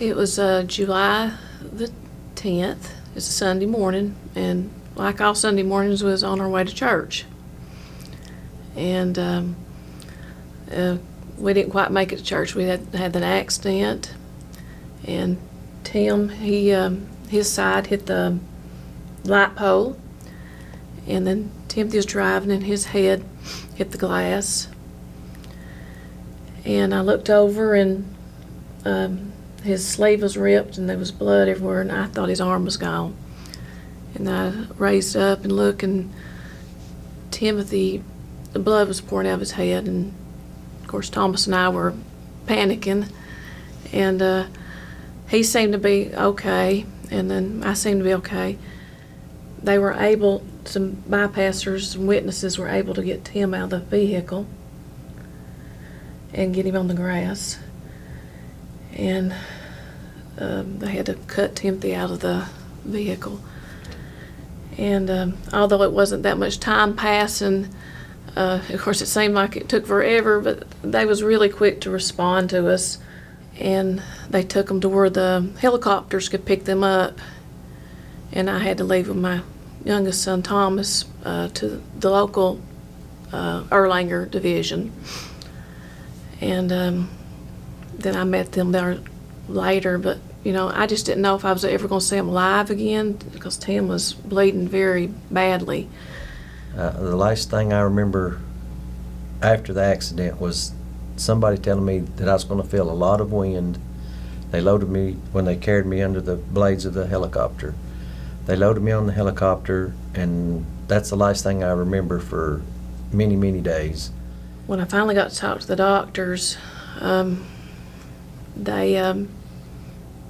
It was July the 10th. It's a Sunday morning, and like all Sunday mornings, we was on our way to church. And we didn't quite make it to church. We had an accident, and Tim, his side hit the light pole, and then Timothy was driving, and his head hit the glass. And I looked over, and his sleeve was ripped, and there was blood everywhere, and I thought his arm was gone. And I raised up and looked, and Timothy, the blood was pouring out of his head, and of course Thomas and I were panicking, and he seemed to be okay, and then I seemed to be okay. They were able, some bypassers, some witnesses were able to get Tim out of the vehicle and get him on the grass. And they had to cut Timothy out of the vehicle. And although it wasn't that much time passing, of course it seemed like it took forever, but they was really quick to respond to us. And they took them to where the helicopters could pick them up. And I had to leave with my youngest son, Thomas, to the local Erlanger division. And then I met them there later, but you know, I just didn't know if I was ever going to see him alive again because Tim was bleeding very badly. The last thing I remember after the accident was somebody telling me that I was going to feel a lot of wind. They loaded me, when they carried me under the blades of the helicopter, they loaded me on the helicopter, and that's the last thing I remember for many, many days. When I finally got to talk to the doctors, they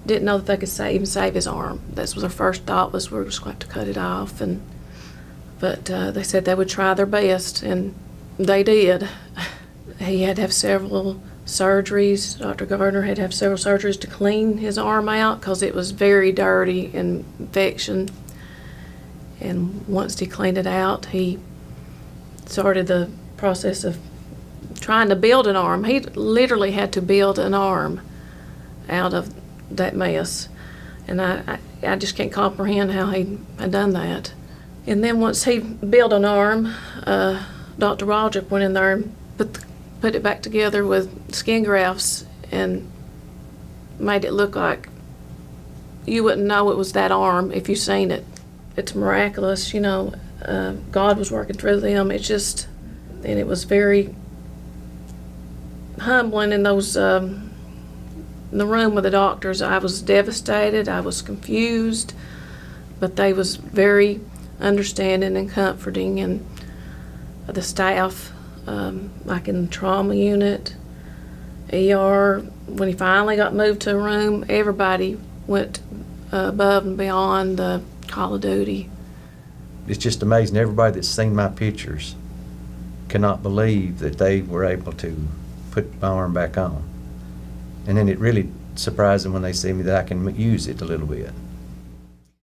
didn't know that they could even save his arm. That was their first thought, was we're just going to have to cut it off. But they said they would try their best, and they did. He had to have several surgeries. Dr. Gardner had to have several surgeries to clean his arm out because it was very dirty and infection. And once he cleaned it out, he started the process of trying to build an arm. He literally had to build an arm out of that mess. And I just can't comprehend how he had done that. And then once he built an arm, Dr. Waldrop went in there and put it back together with skin grafts and made it look like you wouldn't know it was that arm if you seen it. It's miraculous, you know. God was working through them. It's just, and it was very humbling in those, in the room with the doctors. I was devastated. I was confused, but they was very understanding and comforting, and the staff, like in the trauma unit, ER, when he finally got moved to a room, everybody went above and beyond the call of duty. It's just amazing. Everybody that's seen my pictures cannot believe that they were able to put my arm back on. And then it really surprised them when they see me that I can use it a little bit.